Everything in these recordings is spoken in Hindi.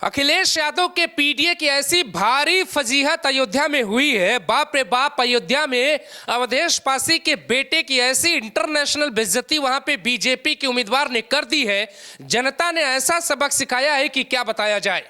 अखिलेश यादव के पीडीए की ऐसी भारी फजीहत अयोध्या में हुई है। बाप रे बाप, अयोध्या में अवधेश पासी के बेटे की ऐसी इंटरनेशनल बेइज्जती वहां पे बीजेपी के उम्मीदवार ने कर दी है। जनता ने ऐसा सबक सिखाया है कि क्या बताया जाए।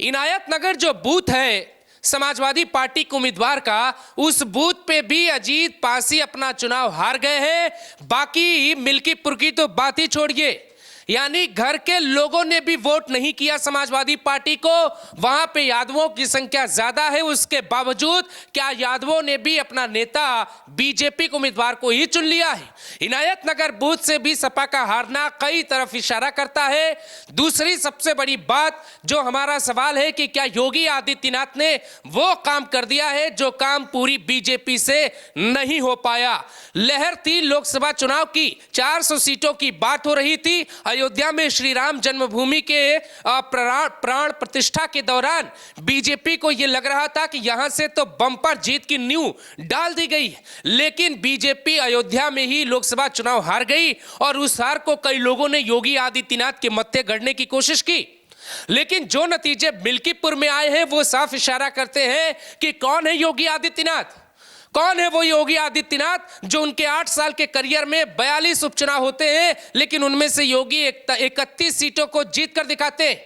इनायत नगर जो बूथ है समाजवादी पार्टी के उम्मीदवार का, उस बूथ पे भी अजीत पासी अपना चुनाव हार गए हैं। बाकी मिल्कीपुर की तो बात ही छोड़िए, यानी घर के लोगों ने भी वोट नहीं किया समाजवादी पार्टी को। वहां पे यादवों की संख्या ज्यादा है, उसके बावजूद क्या यादवों ने भी अपना नेता बीजेपी के उम्मीदवार को ही चुन लिया है। इनायत नगर बूथ से भी सपा का हारना कई तरफ इशारा करता है। दूसरी सबसे बड़ी बात जो हमारा सवाल है कि क्या योगी आदित्यनाथ ने वो काम कर दिया है जो काम पूरी बीजेपी से नहीं हो पाया। लहर थी लोकसभा चुनाव की, 400 सीटों की बात हो रही थी। अयोध्या में श्री राम जन्मभूमि के प्राण प्रतिष्ठा के दौरान बीजेपी को यह लग रहा था कि यहां से तो बम्पर जीत की नींव डाल दी गई, लेकिन बीजेपी अयोध्या में ही लोकसभा चुनाव हार गई और उस हार को कई लोगों ने योगी आदित्यनाथ के मत्थे गढ़ने की कोशिश की। लेकिन जो नतीजे मिल्कीपुर में आए हैं वो साफ इशारा करते हैं कि कौन है योगी आदित्यनाथ। कौन है वो योगी आदित्यनाथ जो उनके 8 साल के करियर में 42 उपचुनाव होते हैं, लेकिन उनमें से योगी 31 सीटों को जीत कर दिखाते हैं।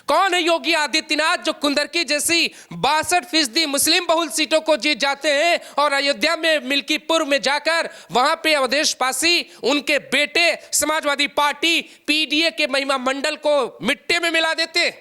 कौन है योगी आदित्यनाथ जो कुंदरकी जैसी 62% मुस्लिम बहुल सीटों को जीत जाते हैं और अयोध्या में मिल्कीपुर में जाकर वहां पे अवधेश पासी उनके बेटे समाजवादी पार्टी पीडीए के महिमा मंडल को मिट्टी में मिला देते।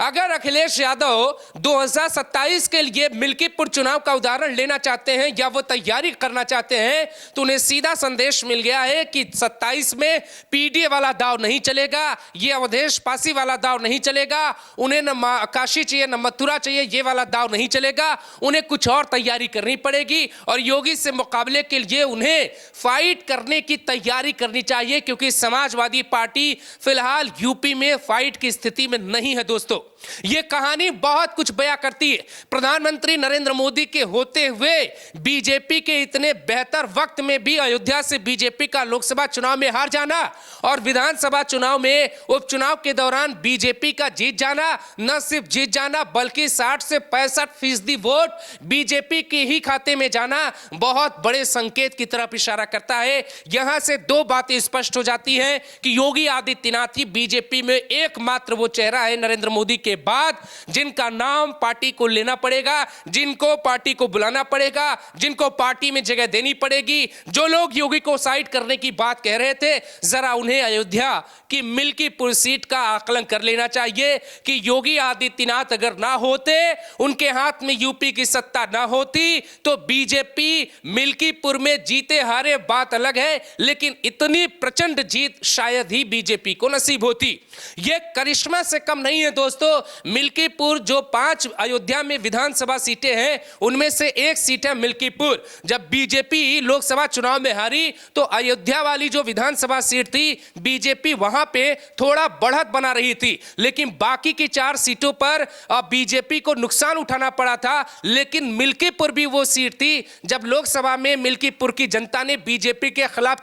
अगर अखिलेश यादव 2027 के लिए मिल्कीपुर चुनाव का उदाहरण लेना चाहते हैं या वो तैयारी करना चाहते हैं तो उन्हें सीधा संदेश मिल गया है कि 27 में पीडीए वाला दाव नहीं चलेगा, ये अवधेश पासी वाला दाव नहीं चलेगा। उन्हें न काशी चाहिए न मथुरा चाहिए, ये वाला दाव नहीं चलेगा। उन्हें कुछ और तैयारी करनी पड़ेगी और योगी से मुकाबले के लिए उन्हें फाइट करने की तैयारी करनी चाहिए, क्योंकि समाजवादी पार्टी फिलहाल यूपी में फाइट की स्थिति में नहीं है। दोस्तों, यह कहानी बहुत कुछ बयां करती है। प्रधानमंत्री नरेंद्र मोदी के होते हुए बीजेपी के इतने बेहतर वक्त में भी अयोध्या से बीजेपी का लोकसभा चुनाव में हार जाना और विधानसभा चुनाव में उपचुनाव के दौरान बीजेपी का जीत जाना, न सिर्फ जीत जाना बल्कि 60 से 65% वोट बीजेपी के ही खाते में जाना बहुत बड़े संकेत की तरफ इशारा करता है। यहां से दो बातें स्पष्ट हो जाती हैं कि योगी आदित्यनाथ ही बीजेपी में एकमात्र वो चेहरा है नरेंद्र मोदी के बाद जिनका नाम पार्टी को लेना पड़ेगा, जिनको पार्टी को बुलाना पड़ेगा, जिनको पार्टी में जगह देनी पड़ेगी। जो लोग योगी को साइड करने की बात कह रहे थे, जरा उन्हें अयोध्या की मिल्कीपुर सीट का आकलन कर लेना चाहिए कि योगी आदित्यनाथ अगर ना होते, उनके हाथ में यूपी की सत्ता ना होती तो बीजेपी मिल्कीपुर में जीते हारे बात अलग है, लेकिन इतनी प्रचंड जीत शायद ही बीजेपी को नसीब होती। यह करिश्मा से कम नहीं है दोस्तों। मिल्कीपुर जो 5 अयोध्या में विधानसभा सीटें हैं उनमें से एक सीट है मिल्कीपुर। जब बीजेपी लोकसभा चुनाव में हारी तो अयोध्या वाली जो विधानसभा सीट थी बीजेपी वहां पे थोड़ा बढ़त बना रही थी, लेकिन बाकी की 4 सीटों पर बीजेपी को नुकसान उठाना पड़ा था। लेकिन मिल्कीपुर भी वो सीट थी जब लोकसभा में मिल्कीपुर की जनता ने बीजेपी के खिलाफ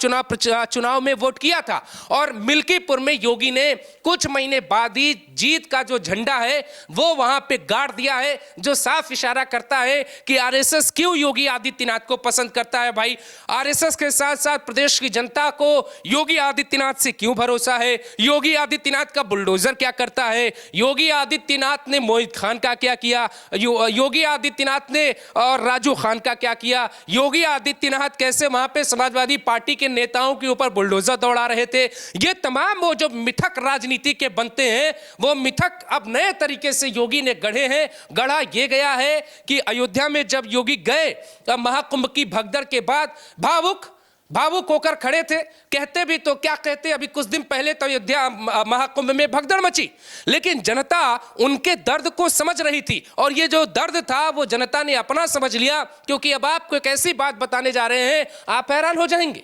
चुनाव में वोट किया था और मिल्कीपुर में योगी ने कुछ महीने बाद ही जीत का जो झंडा है वो वहां पे गाड़ दिया है, जो साफ इशारा करता है कि आरएसएस क्यों योगी आदित्यनाथ को पसंद करता है। भाई, आरएसएस के साथ साथ प्रदेश की जनता को योगी आदित्यनाथ से क्यों भरोसा है। योगी आदित्यनाथ का बुलडोजर क्या करता है, योगी आदित्यनाथ ने मोहित खान का क्या किया, योगी आदित्यनाथ ने और राजू खान का क्या किया, योगी आदित्यनाथ कैसे वहां पे समाजवादी पार्टी के नेताओं के ऊपर बुलडोजर दौड़ा रहे थे। ये तमाम वो जो मिथक राजनीति के बनते हैं वो मिथक अब नए तरीके से योगी ने गढ़े हैं। गढ़ा ये गया है कि अयोध्या में जब योगी गए महाकुंभ की भगदड़ के बाद भावुक होकर खड़े थे। कहते भी तो क्या कहते, अभी कुछ दिन पहले तो अयोध्या महाकुंभ में भगदड़ मची, लेकिन जनता उनके दर्द को समझ रही थी और ये जो दर्द था वो जनता ने अपना समझ लिया। क्योंकि अब आपको एक ऐसी बात बताने जा रहे हैं, आप हैरान हो जाएंगे।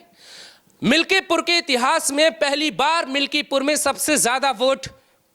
मिल्कीपुर के इतिहास में पहली बार मिल्कीपुर में सबसे ज्यादा वोट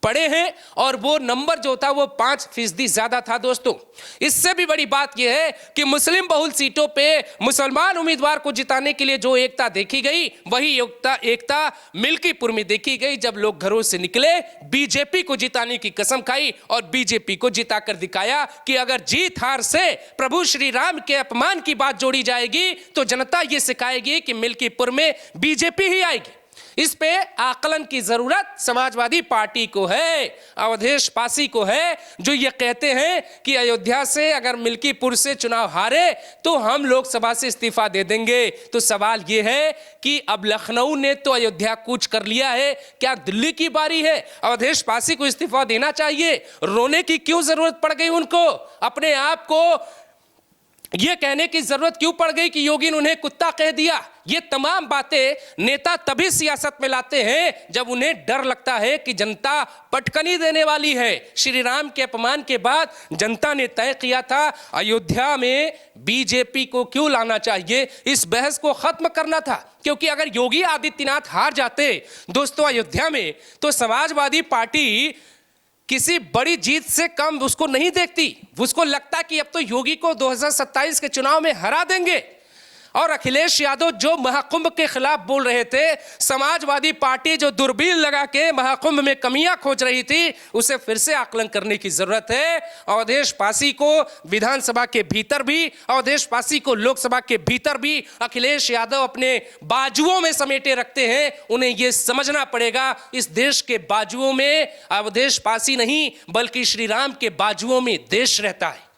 पड़े हैं और वो नंबर जो था वो 5% ज्यादा था। दोस्तों, इससे भी बड़ी बात यह है कि मुस्लिम बहुल सीटों पे मुसलमान उम्मीदवार को जिताने के लिए जो एकता देखी गई, वही एकता मिल्कीपुर में देखी गई, जब लोग घरों से निकले, बीजेपी को जिताने की कसम खाई और बीजेपी को जिताकर दिखाया कि अगर जीत हार से प्रभु श्री राम के अपमान की बात जोड़ी जाएगी तो जनता यह सिखाएगी कि मिल्कीपुर में बीजेपी ही आएगी। इस पे आकलन की जरूरत समाजवादी पार्टी को है, अवधेश पासी को है, जो ये कहते हैं कि अयोध्या से अगर मिल्कीपुर से चुनाव हारे तो हम लोकसभा से इस्तीफा दे देंगे। तो सवाल ये है कि अब लखनऊ ने तो अयोध्या कूच कर लिया है, क्या दिल्ली की बारी है? अवधेश पासी को इस्तीफा देना चाहिए। रोने की क्यों जरूरत पड़ गई उनको? अपने आप को यह कहने की जरूरत क्यों पड़ गई कि योगी ने उन्हें कुत्ता कह दिया? ये तमाम बातें नेता तभी सियासत में लाते हैं जब उन्हें डर लगता है कि जनता पटकनी देने वाली है। श्री राम के अपमान के बाद जनता ने तय किया था अयोध्या में बीजेपी को क्यों लाना चाहिए, इस बहस को खत्म करना था। क्योंकि अगर योगी आदित्यनाथ हार जाते दोस्तों अयोध्या में, तो समाजवादी पार्टी किसी बड़ी जीत से कम उसको नहीं देखती। उसको लगता कि अब तो योगी को 2027 के चुनाव में हरा देंगे। और अखिलेश यादव जो महाकुंभ के खिलाफ बोल रहे थे, समाजवादी पार्टी जो दूरबीन लगा के महाकुंभ में कमियां खोज रही थी, उसे फिर से आकलन करने की जरूरत है। अवधेश पासी को विधानसभा के भीतर भी, अवधेश पासी को लोकसभा के भीतर भी अखिलेश यादव अपने बाजुओं में समेटे रखते हैं। उन्हें यह समझना पड़ेगा इस देश के बाजुओं में अवधेश पासी नहीं बल्कि श्री राम के बाजुओं में देश रहता है।